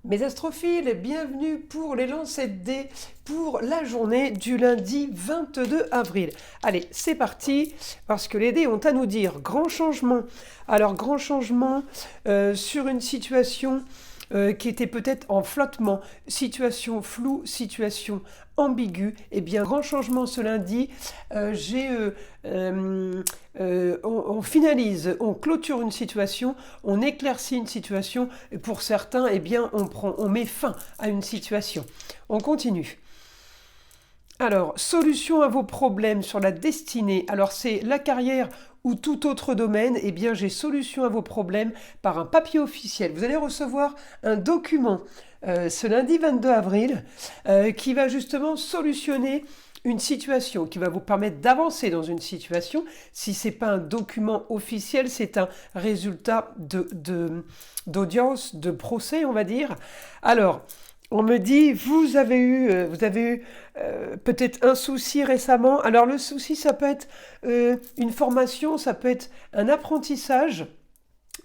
Mes astrophiles, bienvenue pour les lancers de dés pour la journée du lundi 22 avril. Allez, c'est parti, parce que les dés ont à nous dire grand changement. Alors, grand changement sur une situation qui était peut-être en flottement, situation floue, situation ambiguë. Eh bien, grand changement ce lundi. On finalise, on clôture une situation, on éclaircit une situation, et pour certains, eh bien, on met fin à une situation. On continue. Alors, solution à vos problèmes sur la destinée. Alors, c'est la carrière ou tout autre domaine. Eh bien, j'ai solution à vos problèmes par un papier officiel. Vous allez recevoir un document ce lundi 22 avril qui va justement solutionner une situation, qui va vous permettre d'avancer dans une situation. Si ce n'est pas un document officiel, c'est un résultat d'audience, de procès, on va dire. Alors, on me dit, vous avez eu peut-être un souci récemment. Alors le souci, ça peut être une formation, ça peut être un apprentissage.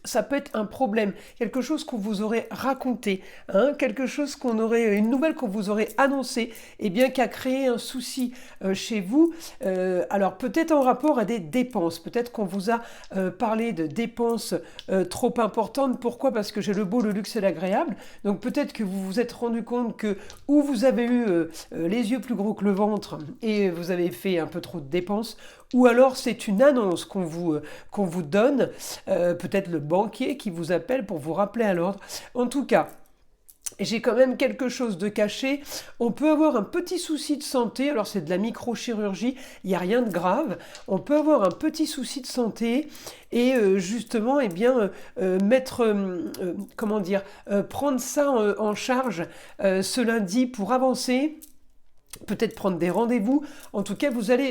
Ça peut être un problème, quelque chose qu'on vous aurait raconté, hein, quelque chose une nouvelle qu'on vous aurait annoncée, et bien qui a créé un souci chez vous. Alors peut-être en rapport à des dépenses, peut-être qu'on vous a parlé de dépenses trop importantes. Pourquoi? Parce que j'ai le beau, le luxe et l'agréable. Donc peut-être que vous vous êtes rendu compte que ou vous avez eu les yeux plus gros que le ventre et vous avez fait un peu trop de dépenses, ou alors c'est une annonce qu'on vous donne, peut-être le banquier qui vous appelle pour vous rappeler à l'ordre. En tout cas, j'ai quand même quelque chose de caché. On peut avoir un petit souci de santé, alors c'est de la microchirurgie, il n'y a rien de grave. On peut avoir un petit souci de santé et justement, eh bien, prendre ça en charge ce lundi pour avancer. Peut-être prendre des rendez-vous. En tout cas,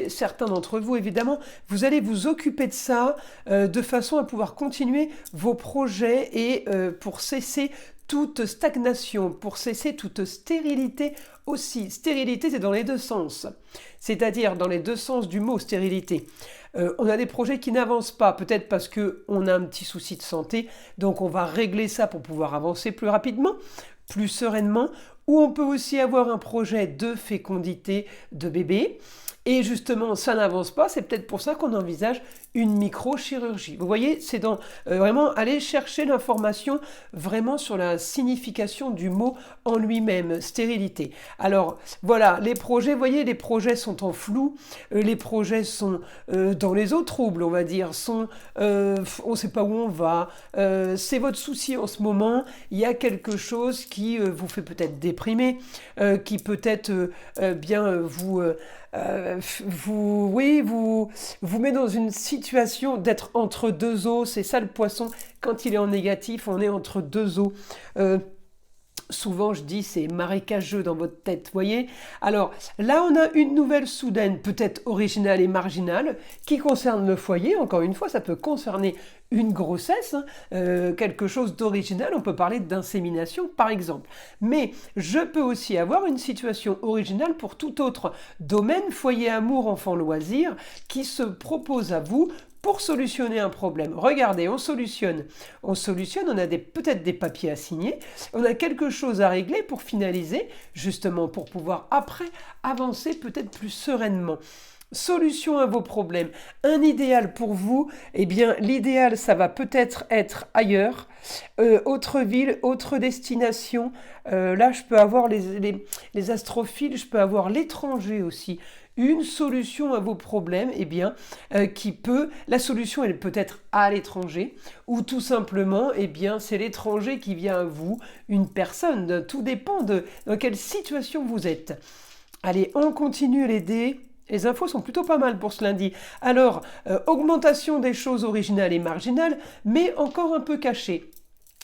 certains d'entre vous, évidemment, vous allez vous occuper de ça de façon à pouvoir continuer vos projets et pour cesser toute stagnation, pour cesser toute stérilité aussi. Stérilité, c'est dans les deux sens. C'est-à-dire dans les deux sens du mot stérilité. On a des projets qui n'avancent pas, peut-être parce qu'on a un petit souci de santé, donc on va régler ça pour pouvoir avancer plus rapidement, plus sereinement, ou on peut aussi avoir un projet de fécondité de bébé. Et justement, ça n'avance pas, c'est peut-être pour ça qu'on envisage une microchirurgie. Vous voyez, c'est vraiment aller chercher l'information vraiment sur la signification du mot en lui-même, stérilité. Alors voilà, les projets, vous voyez, les projets sont en flou, les projets sont dans les eaux troubles, on va dire, on ne sait pas où on va, c'est votre souci en ce moment, il y a quelque chose qui vous fait peut-être déprimer, qui peut-être vous met dans une situation d'être entre deux eaux. C'est ça le poisson, quand il est en négatif, on est entre deux eaux. Souvent, je dis, c'est marécageux dans votre tête, voyez. Alors, là, on a une nouvelle soudaine, peut-être originale et marginale, qui concerne le foyer. Encore une fois, ça peut concerner une grossesse, hein, quelque chose d'original. On peut parler d'insémination, par exemple. Mais je peux aussi avoir une situation originale pour tout autre domaine, foyer, amour, enfant, loisir, qui se propose à vous pour solutionner un problème. Regardez, on solutionne, on a peut-être des papiers à signer, on a quelque chose à régler pour finaliser, justement pour pouvoir après avancer peut-être plus sereinement. Solution à vos problèmes. Un idéal pour vous, eh bien l'idéal ça va peut-être être ailleurs, autre ville, autre destination. Là je peux avoir les astrophiles, je peux avoir l'étranger aussi. Une solution à vos problèmes, eh bien, la solution elle peut être à l'étranger, ou tout simplement, eh bien, c'est l'étranger qui vient à vous, une personne, tout dépend dans quelle situation vous êtes. Allez, on continue les dés. Les infos sont plutôt pas mal pour ce lundi. Alors, augmentation des choses originales et marginales, mais encore un peu cachées.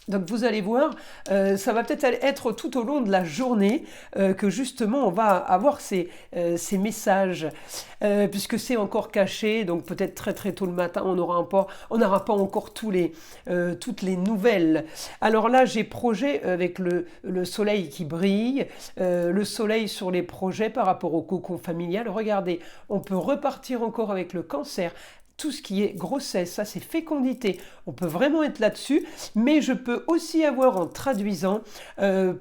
Donc vous allez voir, ça va peut-être être tout au long de la journée que justement on va avoir ces messages, puisque c'est encore caché, donc peut-être très très tôt le matin on n'aura pas encore toutes les nouvelles. Alors là j'ai projet avec le soleil qui brille, le soleil sur les projets par rapport au cocon familial. Regardez, on peut repartir encore avec le cancer. tout ce qui est grossesse, ça c'est fécondité. On peut vraiment être là-dessus, mais je peux aussi avoir en traduisant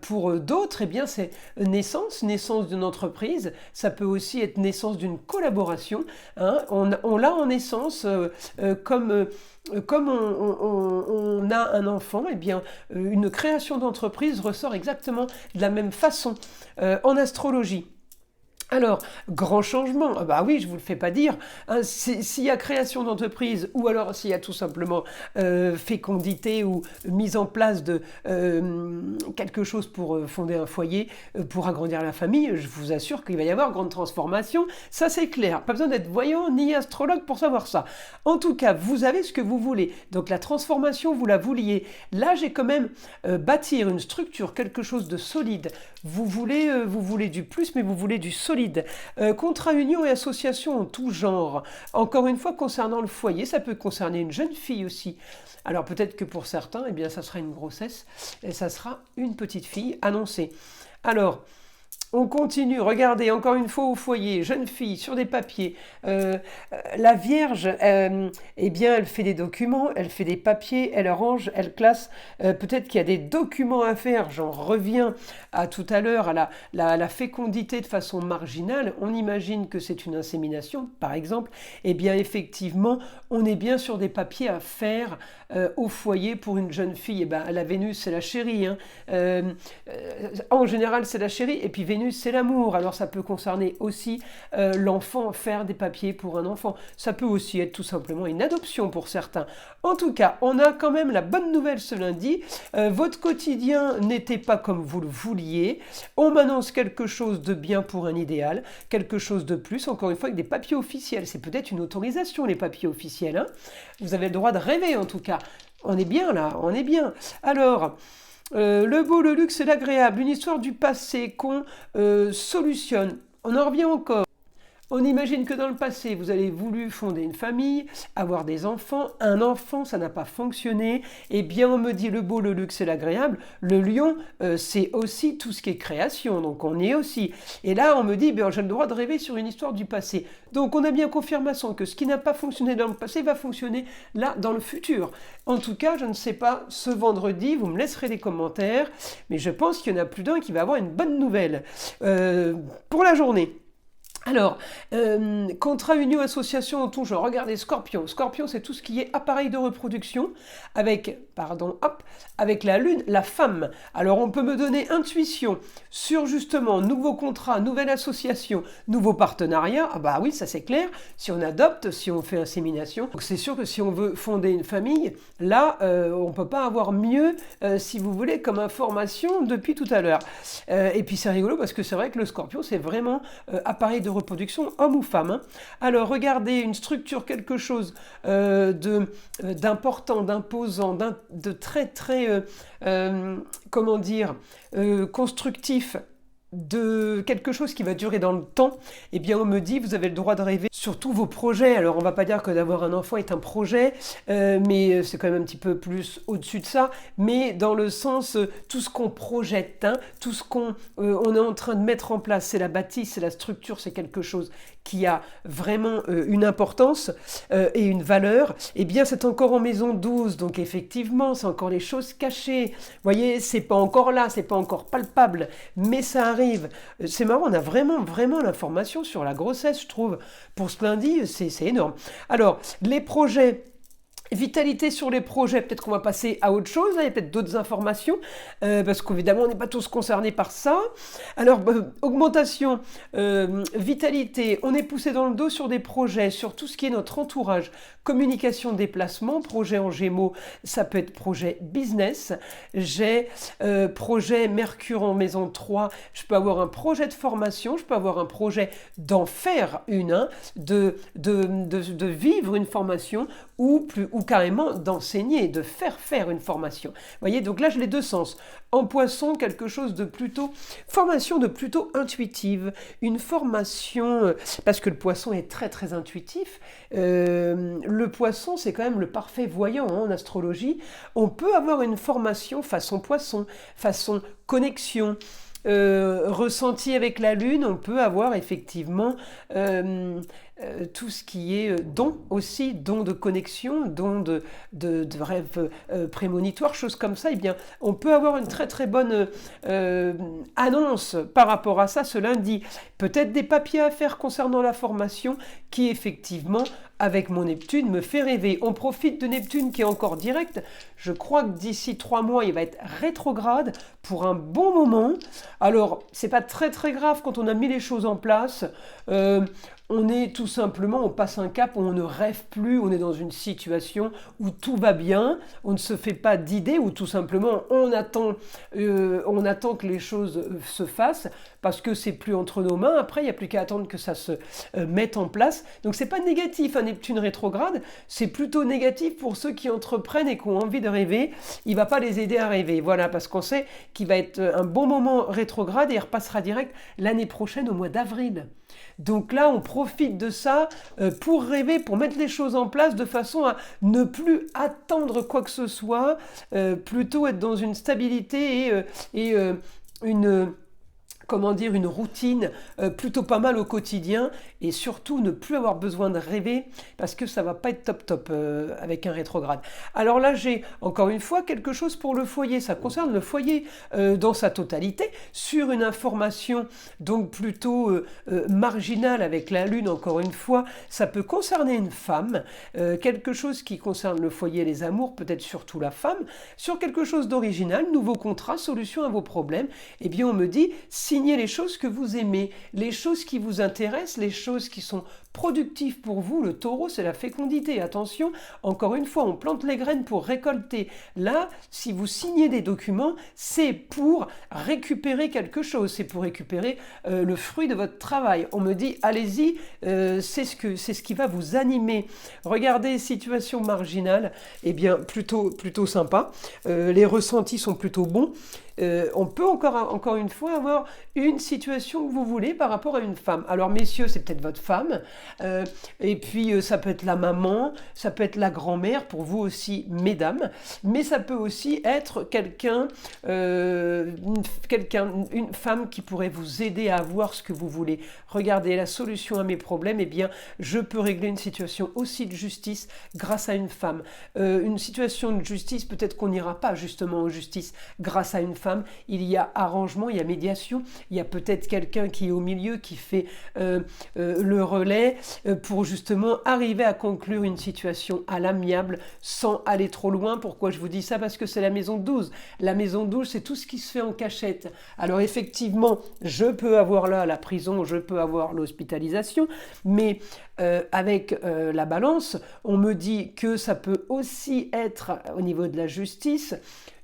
pour d'autres, eh bien c'est naissance d'une entreprise, ça peut aussi être naissance d'une collaboration. Hein. On l'a en naissance comme on a un enfant, eh bien, une création d'entreprise ressort exactement de la même façon en astrologie. Alors, grand changement, ah bah oui, je ne vous le fais pas dire, hein, s'il y a création d'entreprise ou alors s'il y a tout simplement fécondité ou mise en place de quelque chose pour fonder un foyer, pour agrandir la famille, je vous assure qu'il va y avoir grande transformation, ça c'est clair, pas besoin d'être voyant ni astrologue pour savoir ça. En tout cas, vous avez ce que vous voulez, donc la transformation, vous la vouliez. Là, j'ai quand même bâtir une structure, quelque chose de solide. Vous voulez du plus, mais vous voulez du solide. Contrat, union et association en tout genre. Encore une fois, concernant le foyer, ça peut concerner une jeune fille aussi. Alors peut-être que pour certains, eh bien, ça sera une grossesse et ça sera une petite fille annoncée. Alors, on continue, regardez, encore une fois au foyer, jeune fille, sur des papiers. La Vierge, eh bien, elle fait des documents, elle fait des papiers, elle range, elle classe. Peut-être qu'il y a des documents à faire, j'en reviens à tout à l'heure, à la fécondité de façon marginale. On imagine que c'est une insémination, par exemple. Eh bien, effectivement, on est bien sur des papiers à faire au foyer pour une jeune fille. Eh ben, la Vénus, c'est la chérie. Hein. En général, c'est la chérie. Et puis Vénus, c'est l'amour. Alors ça peut concerner aussi l'enfant, faire des papiers pour un enfant. Ça peut aussi être tout simplement une adoption pour certains. En tout cas, on a quand même la bonne nouvelle ce lundi. Votre quotidien n'était pas comme vous le vouliez. On m'annonce quelque chose de bien pour un idéal, quelque chose de plus, encore une fois, avec des papiers officiels. C'est peut-être une autorisation, les papiers officiels. Hein. Vous avez le droit de rêver, en tout cas. On est bien là, on est bien. Alors... le beau, le luxe et l'agréable, une histoire du passé qu'on solutionne. On en revient encore. On imagine que dans le passé, vous avez voulu fonder une famille, avoir des enfants. Un enfant, ça n'a pas fonctionné. Eh bien, on me dit le beau, le luxe et l'agréable. Le lion, c'est aussi tout ce qui est création. Donc, on y est aussi. Et là, on me dit, j'ai le droit de rêver sur une histoire du passé. Donc, on a bien confirmation que ce qui n'a pas fonctionné dans le passé va fonctionner là, dans le futur. En tout cas, je ne sais pas, ce vendredi, vous me laisserez des commentaires. Mais je pense qu'il y en a plus d'un qui va avoir une bonne nouvelle pour la journée. Alors, contrat, union, association en tout genre. Regardez, Scorpion. Scorpion, c'est tout ce qui est appareil de reproduction avec la lune, la femme. Alors, on peut me donner intuition sur justement nouveau contrat, nouvelle association, nouveau partenariat. Ah bah oui, ça c'est clair. Si on adopte, si on fait insémination. Donc, c'est sûr que si on veut fonder une famille, là, on ne peut pas avoir mieux, si vous voulez, comme information depuis tout à l'heure. Et puis, c'est rigolo parce que c'est vrai que le Scorpion, c'est vraiment appareil de reproduction, homme ou femme. Hein. Alors, regardez une structure, quelque chose d'important, d'imposant, de très, très, constructif, de quelque chose qui va durer dans le temps, eh bien on me dit vous avez le droit de rêver sur tous vos projets. Alors on va pas dire que d'avoir un enfant est un projet, mais c'est quand même un petit peu plus au-dessus de ça, mais dans le sens tout ce qu'on projette, hein, tout ce qu'on on est en train de mettre en place, c'est la bâtisse, c'est la structure, c'est quelque chose qui a vraiment une importance et une valeur, eh bien c'est encore en maison 12, donc effectivement c'est encore les choses cachées, vous voyez, c'est pas encore là, c'est pas encore palpable, mais ça arrive. C'est marrant, on a vraiment l'information sur la grossesse, je trouve. Pour ce lundi, c'est énorme. Alors, les projets... Vitalité sur les projets, peut-être qu'on va passer à autre chose, il y a peut-être d'autres informations, parce qu'évidemment on n'est pas tous concernés par ça. Alors, augmentation, vitalité, on est poussé dans le dos sur des projets, sur tout ce qui est notre entourage, communication, déplacement, projet en Gémeaux, ça peut être projet business, j'ai projet Mercure en maison 3, je peux avoir un projet de formation, je peux avoir un projet d'en faire une, hein, de vivre une formation, ou carrément d'enseigner, de faire une formation. Vous voyez, donc là, j'ai les deux sens. En poisson, quelque chose de plutôt... formation de plutôt intuitive. Une formation... parce que le poisson est très, très intuitif. Le poisson, c'est quand même le parfait voyant hein, en astrologie. On peut avoir une formation façon poisson, façon connexion, ressenti avec la Lune, on peut avoir effectivement tout ce qui est don aussi, don de connexion, don de rêves prémonitoires, choses comme ça. Eh bien, on peut avoir une très très bonne annonce par rapport à ça ce lundi. Peut-être des papiers à faire concernant la formation qui effectivement, avec mon Neptune, me fait rêver. On profite de Neptune qui est encore direct. Je crois que d'ici 3 mois, il va être rétrograde pour un bon moment. Alors, c'est pas très très grave quand on a mis les choses en place. On est tout simplement, on passe un cap où on ne rêve plus, on est dans une situation où tout va bien, on ne se fait pas d'idées, ou tout simplement on attend que les choses se fassent parce que c'est plus entre nos mains. Après, il n'y a plus qu'à attendre que ça se mette en place. Donc c'est pas négatif un Neptune rétrograde, c'est plutôt négatif pour ceux qui entreprennent et qui ont envie de rêver. Il va pas les aider à rêver, voilà, parce qu'on sait qu'il va être un bon moment rétrograde et il repassera direct l'année prochaine au mois d'avril. Donc là, on profite de ça pour rêver, pour mettre les choses en place de façon à ne plus attendre quoi que ce soit, plutôt être dans une stabilité et une une routine plutôt pas mal au quotidien, et surtout ne plus avoir besoin de rêver parce que ça va pas être top top avec un rétrograde. Alors là, j'ai encore une fois quelque chose pour le foyer. Ça concerne le foyer dans sa totalité, sur une information donc plutôt marginale avec la Lune. Encore une fois, ça peut concerner une femme, quelque chose qui concerne le foyer, les amours, peut-être surtout la femme, sur quelque chose d'original, nouveau contrat, solution à vos problèmes. Eh bien, on me dit, signez les choses que vous aimez, les choses qui vous intéressent, les choses qui sont productives pour vous. Le Taureau, c'est la fécondité. Attention, encore une fois, on plante les graines pour récolter. Là, si vous signez des documents, c'est pour récupérer quelque chose, c'est pour récupérer le fruit de votre travail. On me dit, allez-y, c'est ce qui va vous animer. Regardez, situation marginale, eh bien, plutôt sympa. Les ressentis sont plutôt bons. On peut encore une fois avoir une situation que vous voulez par rapport à une femme. Alors messieurs, c'est peut-être votre femme, et puis ça peut être la maman, ça peut être la grand-mère pour vous aussi, mesdames, mais ça peut aussi être une femme qui pourrait vous aider à avoir ce que vous voulez. Regardez, la solution à mes problèmes, eh bien, je peux régler une situation aussi de justice grâce à une femme. Une situation de justice, peut-être qu'on n'ira pas justement en justice grâce à une femme. Il y a arrangement, il y a médiation, il y a peut-être quelqu'un qui est au milieu, qui fait le relais pour justement arriver à conclure une situation à l'amiable sans aller trop loin. Pourquoi je vous dis ça? Parce que c'est la maison 12. La maison 12, c'est tout ce qui se fait en cachette. Alors effectivement, je peux avoir là la prison, je peux avoir l'hospitalisation, mais avec la balance, on me dit que ça peut aussi être au niveau de la justice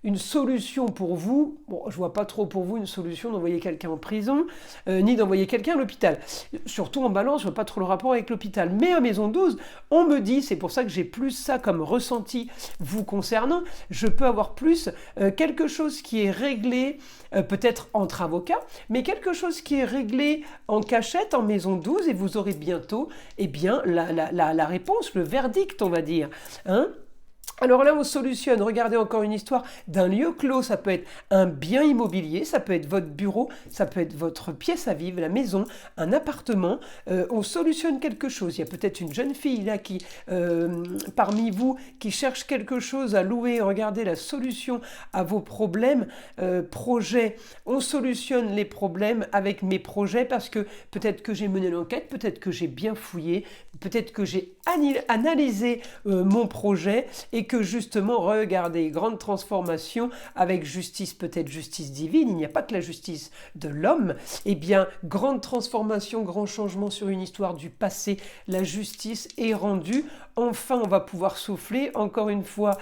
une solution pour vous. Bon, je vois pas trop pour vous une solution d'envoyer quelqu'un en prison, ni d'envoyer quelqu'un à l'hôpital. Surtout en balance, je vois pas trop le rapport avec l'hôpital. Mais à maison 12, on me dit, c'est pour ça que j'ai plus ça comme ressenti vous concernant, je peux avoir plus quelque chose qui est réglé, peut-être entre avocats, mais quelque chose qui est réglé en cachette en maison 12, et vous aurez bientôt, eh bien, la réponse, le verdict, on va dire. Hein? Alors là, on solutionne. Regardez encore une histoire d'un lieu clos. Ça peut être un bien immobilier, ça peut être votre bureau, ça peut être votre pièce à vivre, la maison, un appartement. On solutionne quelque chose. Il y a peut-être une jeune fille là qui, parmi vous, qui cherche quelque chose à louer. Regardez la solution à vos problèmes. Projets. On solutionne les problèmes avec mes projets parce que peut-être que j'ai mené l'enquête, peut-être que j'ai bien fouillé, peut-être que j'ai analysé mon projet et que justement, regardez, grande transformation avec justice, peut-être justice divine, il n'y a pas que la justice de l'homme, eh bien, grande transformation, grand changement sur une histoire du passé, la justice est rendue, enfin on va pouvoir souffler, encore une fois,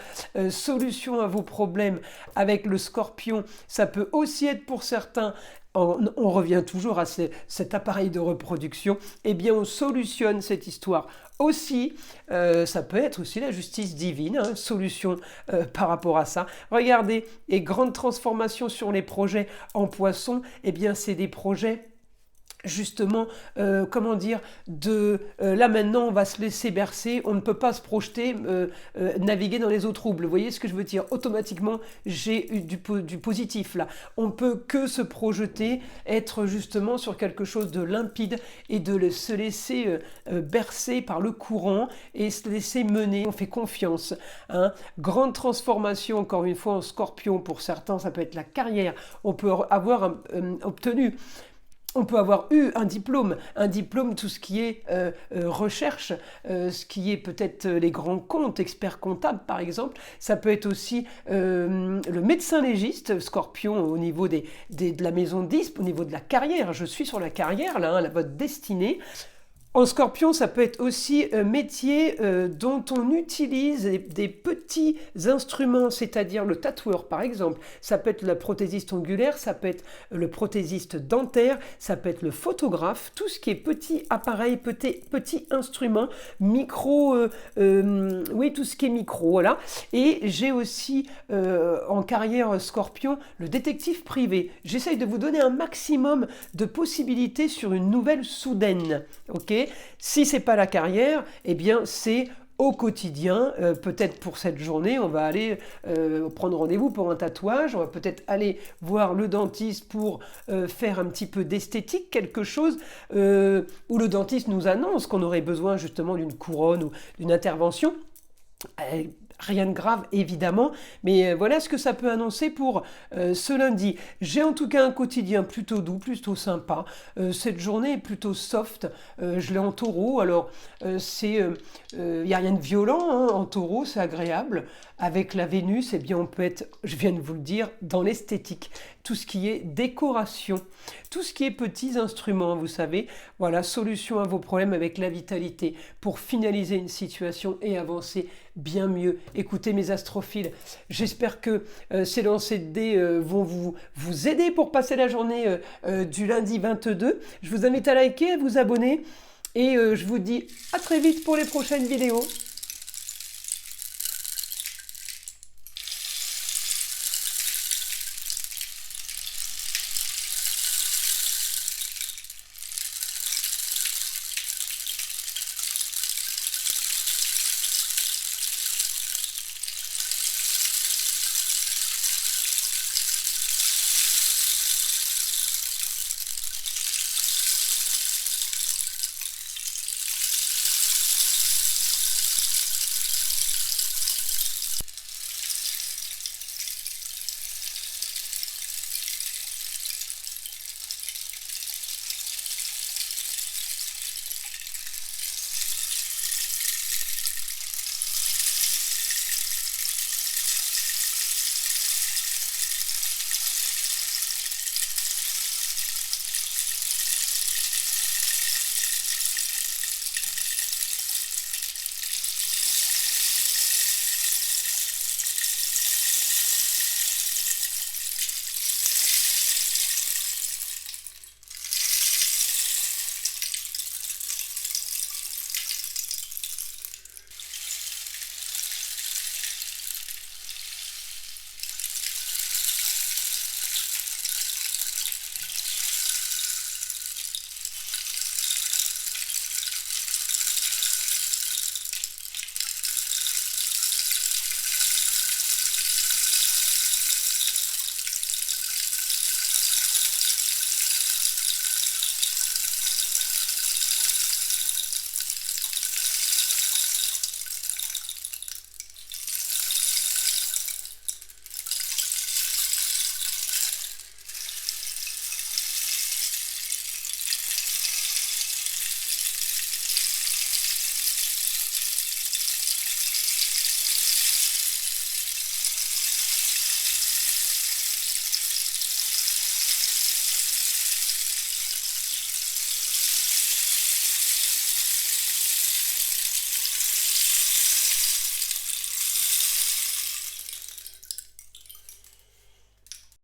solution à vos problèmes avec le Scorpion, ça peut aussi être pour certains. On revient toujours à cet appareil de reproduction, eh bien on solutionne cette histoire aussi, ça peut être aussi la justice divine, hein, solution par rapport à ça. Regardez, et grande transformation sur les projets en Poisson, eh bien c'est des projets justement, comment dire, là maintenant on va se laisser bercer, on ne peut pas se projeter, naviguer dans les eaux troubles. Vous voyez ce que je veux dire? Automatiquement, j'ai eu du positif là. On peut que se projeter, être justement sur quelque chose de limpide et de se laisser bercer par le courant et se laisser mener. On fait confiance. Hein. Grande transformation, encore une fois, en Scorpion. Pour certains, ça peut être la carrière. On peut avoir obtenu. On peut avoir eu un diplôme, tout ce qui est recherche, ce qui est peut-être les grands comptes, expert comptable par exemple. Ça peut être aussi le médecin légiste, Scorpion, au niveau de la maison 10, au niveau de la carrière. Je suis sur la carrière, là, hein, votre destinée. En Scorpion, ça peut être aussi métier dont on utilise des petits instruments, c'est-à-dire le tatoueur par exemple. Ça peut être le prothésiste ongulaire, ça peut être le prothésiste dentaire, ça peut être le photographe, tout ce qui est petit appareil, petit instrument, micro, oui, tout ce qui est micro, voilà. Et j'ai aussi en carrière Scorpion le détective privé. J'essaye de vous donner un maximum de possibilités sur une nouvelle soudaine, ok ? Si c'est pas la carrière, eh bien c'est au quotidien, peut-être pour cette journée, on va aller prendre rendez-vous pour un tatouage, on va peut-être aller voir le dentiste pour faire un petit peu d'esthétique, quelque chose, où le dentiste nous annonce qu'on aurait besoin justement d'une couronne ou d'une intervention. Rien de grave évidemment, mais voilà ce que ça peut annoncer pour ce lundi. J'ai en tout cas un quotidien plutôt doux, plutôt sympa. Cette journée est plutôt soft. Je l'ai en taureau, alors il n'y a rien de violent hein, en taureau, c'est agréable. Avec la Vénus, eh bien on peut être, je viens de vous le dire, dans l'esthétique. Tout ce qui est décoration, tout ce qui est petits instruments, vous savez. Voilà, solution à vos problèmes avec la vitalité pour finaliser une situation et avancer bien mieux. Écoutez mes astrophiles, j'espère que ces lancers de dés vont vous aider pour passer la journée du lundi 22. Je vous invite à liker, à vous abonner et je vous dis à très vite pour les prochaines vidéos.